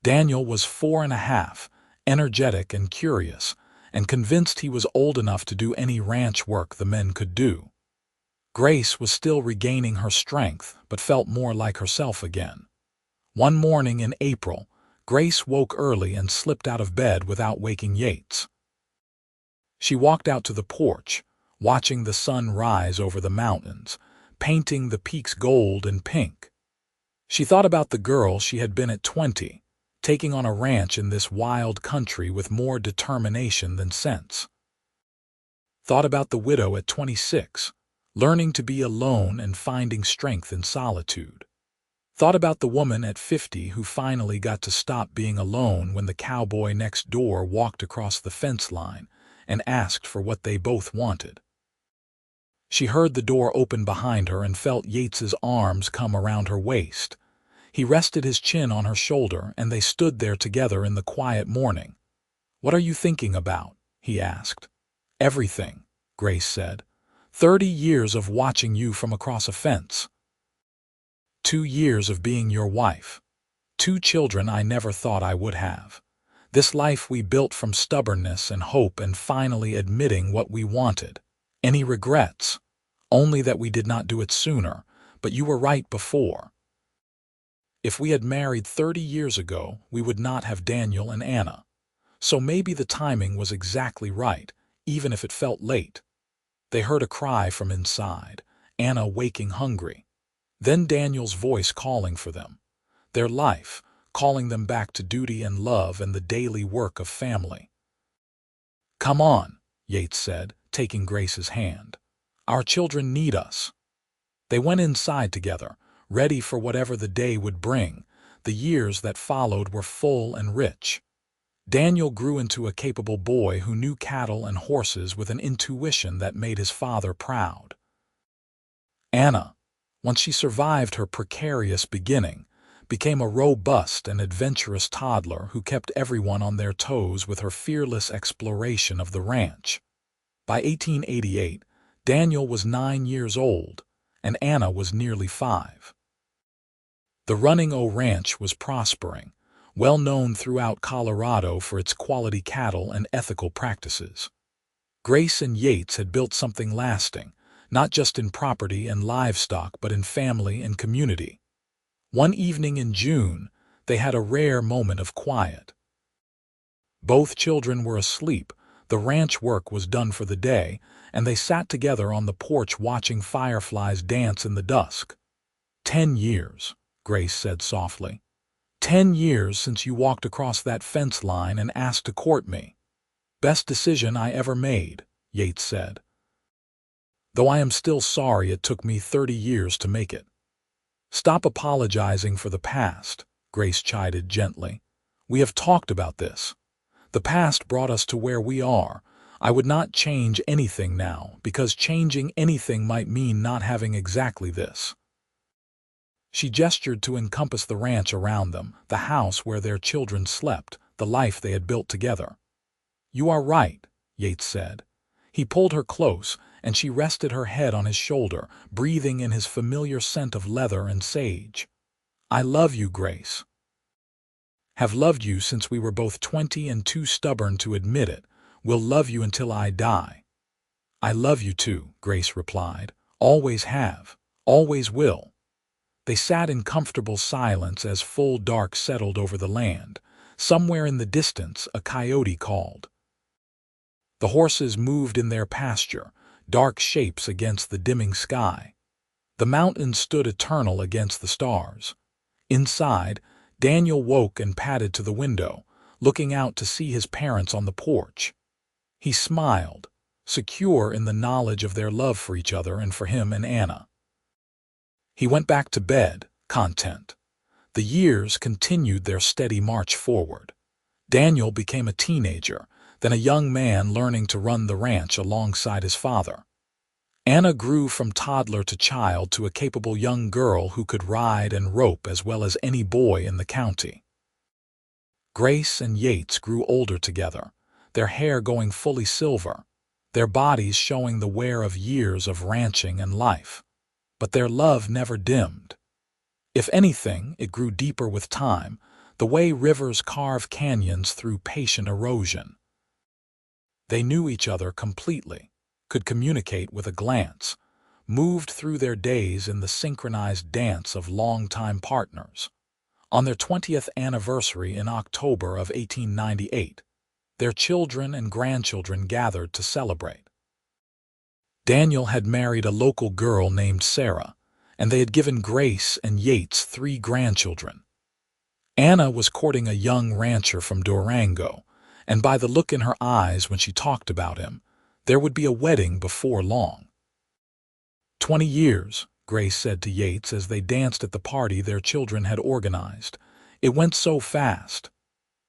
Daniel was 4.5, energetic and curious, and convinced he was old enough to do any ranch work the men could do. Grace was still regaining her strength, but felt more like herself again. One morning in April, Grace woke early and slipped out of bed without waking Yates. She walked out to the porch, watching the sun rise over the mountains, painting the peaks gold and pink. She thought about the girl she had been at 20, taking on a ranch in this wild country with more determination than sense. Thought about the widow at 26, learning to be alone and finding strength in solitude. Thought about the woman at 50 who finally got to stop being alone when the cowboy next door walked across the fence line and asked for what they both wanted. She heard the door open behind her and felt Yates's arms come around her waist. He rested his chin on her shoulder and they stood there together in the quiet morning. "What are you thinking about?" he asked. "Everything," Grace said. 30 years of watching you from across a fence. 2 years of being your wife. 2 children I never thought I would have. This life we built from stubbornness and hope and finally admitting what we wanted. Any regrets? Only that we did not do it sooner, but you were right before. If we had married 30 years ago, we would not have Daniel and Anna. So maybe the timing was exactly right, even if it felt late. They heard a cry from inside, Anna waking hungry. Then Daniel's voice calling for them. Their life, calling them back to duty and love and the daily work of family. "Come on," Yates said, taking Grace's hand. "Our children need us." They went inside together, ready for whatever the day would bring. The years that followed were full and rich. Daniel grew into a capable boy who knew cattle and horses with an intuition that made his father proud. Anna, once she survived her precarious beginning, became a robust and adventurous toddler who kept everyone on their toes with her fearless exploration of the ranch. By 1888, Daniel was 9 years old, and Anna was nearly 5. The Running O Ranch was prospering, well known throughout Colorado for its quality cattle and ethical practices. Grace and Yates had built something lasting, not just in property and livestock but in family and community. One evening in June, they had a rare moment of quiet. Both children were asleep, the ranch work was done for the day, and they sat together on the porch watching fireflies dance in the dusk. 10 years, Grace said softly. 10 years since you walked across that fence line and asked to court me. Best decision I ever made, Yates said. Though I am still sorry it took me 30 years to make it. Stop apologizing for the past, Grace chided gently. We have talked about this. The past brought us to where we are. I would not change anything now, because changing anything might mean not having exactly this. She gestured to encompass the ranch around them, the house where their children slept, the life they had built together. You are right, Yates said. He pulled her close, and she rested her head on his shoulder, breathing in his familiar scent of leather and sage. I love you, Grace. Have loved you since we were both 20 and too stubborn to admit it. Will love you until I die. I love you too, Grace replied. Always have, always will. They sat in comfortable silence as full dark settled over the land. Somewhere in the distance, a coyote called. The horses moved in their pasture, dark shapes against the dimming sky. The mountains stood eternal against the stars. Inside, Daniel woke and padded to the window, looking out to see his parents on the porch. He smiled, secure in the knowledge of their love for each other and for him and Anna. He went back to bed, content. The years continued their steady march forward. Daniel became a teenager, then a young man learning to run the ranch alongside his father. Anna grew from toddler to child to a capable young girl who could ride and rope as well as any boy in the county. Grace and Yates grew older together, their hair going fully silver, their bodies showing the wear of years of ranching and life. But their love never dimmed. If anything, it grew deeper with time, the way rivers carve canyons through patient erosion. They knew each other completely, could communicate with a glance, moved through their days in the synchronized dance of longtime partners. On their 20th anniversary in October of 1898, their children and grandchildren gathered to celebrate. Daniel had married a local girl named Sarah, and they had given Grace and Yates 3 grandchildren. Anna was courting a young rancher from Durango, and by the look in her eyes when she talked about him, there would be a wedding before long. 20 years, Grace said to Yates as they danced at the party their children had organized. It went so fast.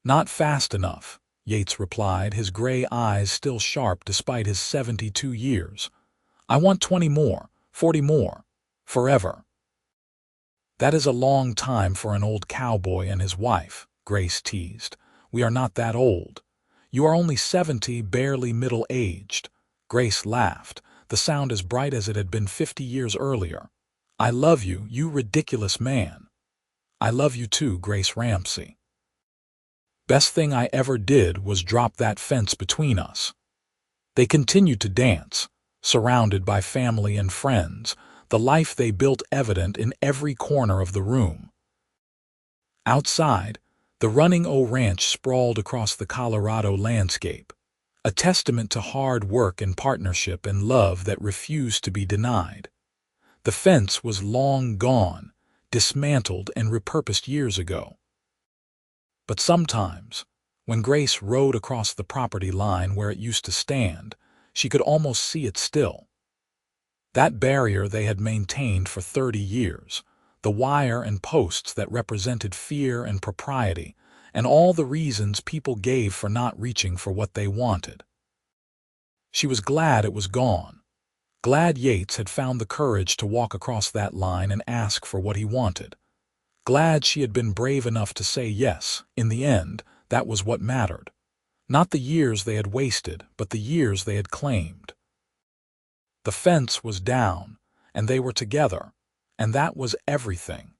Not fast enough, Yates replied, his gray eyes still sharp despite his 72 years. I want 20 more, 40 more, forever. That is a long time for an old cowboy and his wife, Grace teased. We are not that old. You are only 70, barely middle-aged. Grace laughed, the sound as bright as it had been 50 years earlier. I love you, you ridiculous man. I love you too, Grace Ramsey. Best thing I ever did was drop that fence between us. They continued to dance, surrounded by family and friends, the life they built evident in every corner of the room. Outside, the Running O Ranch sprawled across the Colorado landscape, a testament to hard work and partnership and love that refused to be denied. The fence was long gone, dismantled and repurposed years ago. But sometimes, when Grace rode across the property line where it used to stand, she could almost see it still. That barrier they had maintained for 30 years, the wire and posts that represented fear and propriety, and all the reasons people gave for not reaching for what they wanted. She was glad it was gone, glad Yates had found the courage to walk across that line and ask for what he wanted. Glad she had been brave enough to say yes. In the end, that was what mattered. Not the years they had wasted, but the years they had claimed. The fence was down, and they were together, and that was everything.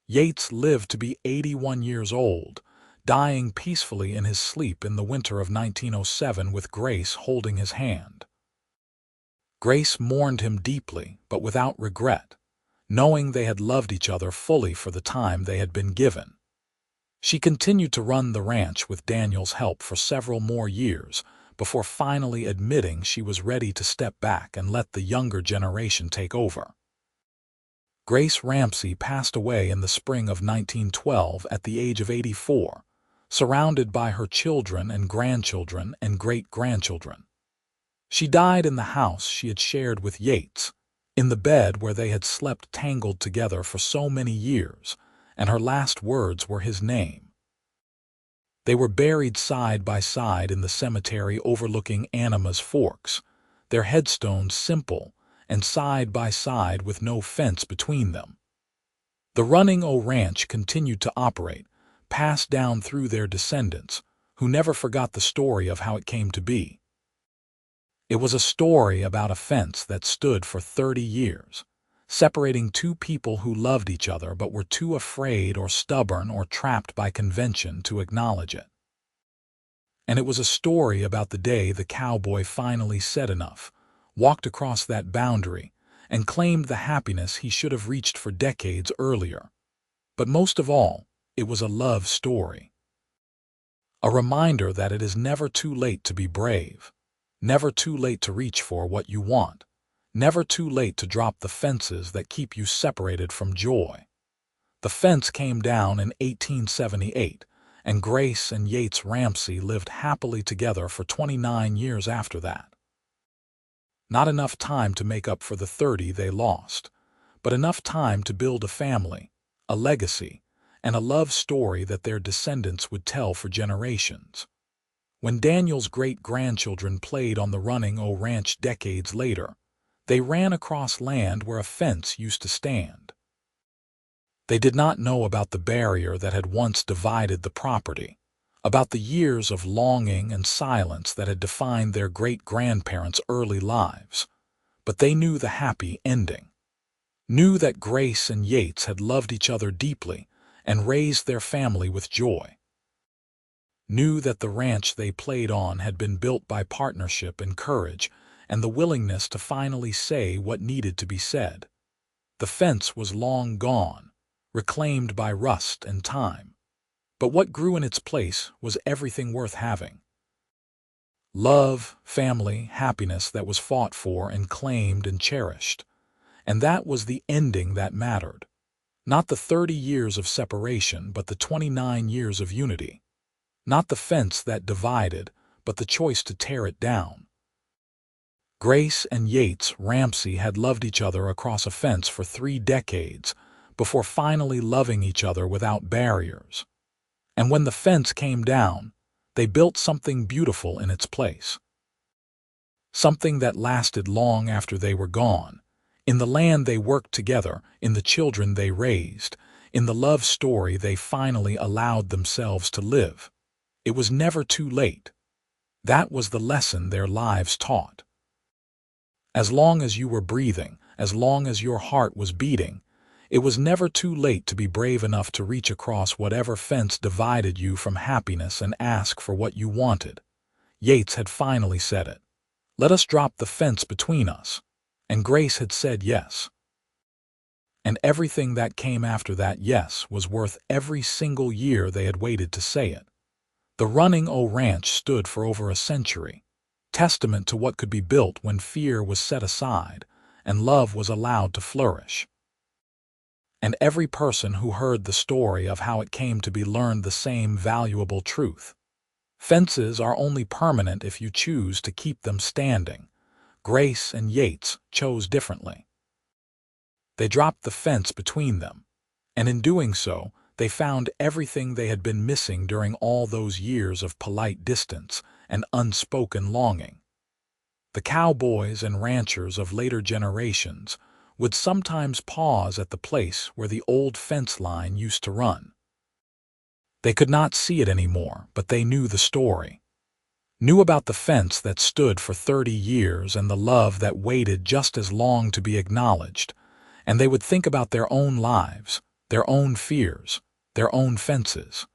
Yates lived to be 81 years old, dying peacefully in his sleep in the winter of 1907 with Grace holding his hand. Grace mourned him deeply, but without regret, knowing they had loved each other fully for the time they had been given. She continued to run the ranch with Daniel's help for several more years before finally admitting she was ready to step back and let the younger generation take over. Grace Ramsey passed away in the spring of 1912 at the age of 84, surrounded by her children and grandchildren and great-grandchildren. She died in the house she had shared with Yates, in the bed where they had slept tangled together for so many years, and her last words were his name. They were buried side by side in the cemetery overlooking Anima's Forks, their headstones simple and side by side with no fence between them. The Running O Ranch continued to operate, passed down through their descendants, who never forgot the story of how it came to be. It was a story about a fence that stood for 30 years, separating two people who loved each other but were too afraid or stubborn or trapped by convention to acknowledge it. And it was a story about the day the cowboy finally said enough, walked across that boundary, and claimed the happiness he should have reached for decades earlier. But most of all, it was a love story. A reminder that it is never too late to be brave, never too late to reach for what you want, never too late to drop the fences that keep you separated from joy. The fence came down in 1878, and Grace and Yates Ramsey lived happily together for 29 years after that. Not enough time to make up for the 30 they lost, but enough time to build a family, a legacy, and a love story that their descendants would tell for generations. When Daniel's great-grandchildren played on the Running O Ranch decades later, They ran across land where a fence used to stand. They did not know about the barrier that had once divided the property, about the years of longing and silence that had defined their great-grandparents' early lives. But they knew the happy ending, knew that Grace and Yates had loved each other deeply and raised their family with joy, knew that the ranch they played on had been built by partnership and courage and the willingness to finally say what needed to be said. The fence was long gone, reclaimed by rust and time. But what grew in its place was everything worth having. Love, family, happiness that was fought for and claimed and cherished. And that was the ending that mattered. Not the 30 years of separation, but the 29 years of unity. Not the fence that divided, but the choice to tear it down. Grace and Yates Ramsey had loved each other across a fence for 3 decades before finally loving each other without barriers. And when the fence came down, they built something beautiful in its place. Something that lasted long after they were gone, in the land they worked together, in the children they raised, in the love story they finally allowed themselves to live. It was never too late. That was the lesson their lives taught. As long as you were breathing, as long as your heart was beating, it was never too late to be brave enough to reach across whatever fence divided you from happiness and ask for what you wanted. Yates had finally said it. Let us drop the fence between us. And Grace had said yes. And everything that came after that yes was worth every single year they had waited to say it. The Running O Ranch stood for over a century, testament to what could be built when fear was set aside and love was allowed to flourish. And every person who heard the story of how it came to be learned the same valuable truth. Fences are only permanent if you choose to keep them standing. Grace and Yates chose differently. They dropped the fence between them, and in doing so, they found everything they had been missing during all those years of polite distance and unspoken longing. The cowboys and ranchers of later generations would sometimes pause at the place where the old fence line used to run. They could not see it anymore, but they knew the story. Knew about the fence that stood for 30 years and the love that waited just as long to be acknowledged, and they would think about their own lives, their own fears, their own fences.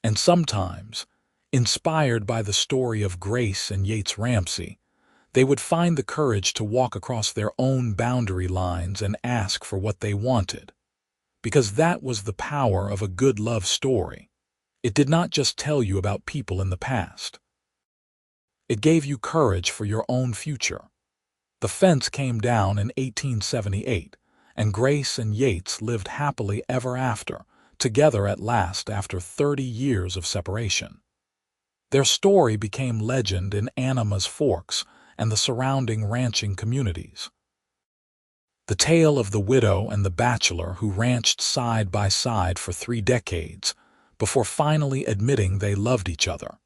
And sometimes, inspired by the story of Grace and Yates Ramsey, they would find the courage to walk across their own boundary lines and ask for what they wanted. Because that was the power of a good love story. It did not just tell you about people in the past. It gave you courage for your own future. The fence came down in 1878, and Grace and Yates lived happily ever after, together at last after 30 years of separation. Their story became legend in Animas Forks and the surrounding ranching communities. The tale of the widow and the bachelor who ranched side by side for 3 decades before finally admitting they loved each other.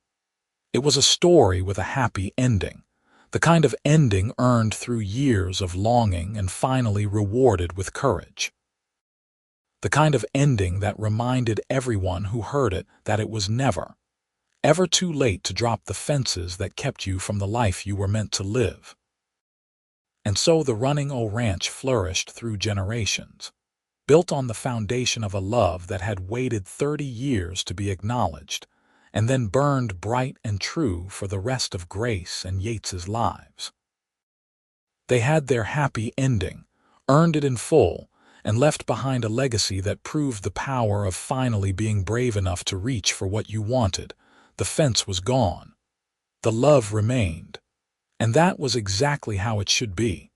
It was a story with a happy ending, the kind of ending earned through years of longing and finally rewarded with courage. The kind of ending that reminded everyone who heard it that it was never, ever too late to drop the fences that kept you from the life you were meant to live. And so the Running O Ranch flourished through generations, built on the foundation of a love that had waited 30 years to be acknowledged, and then burned bright and true for the rest of Grace and Yates's lives. They had their happy ending, earned it in full, and left behind a legacy that proved the power of finally being brave enough to reach for what you wanted. The fence was gone. The love remained. And that was exactly how it should be.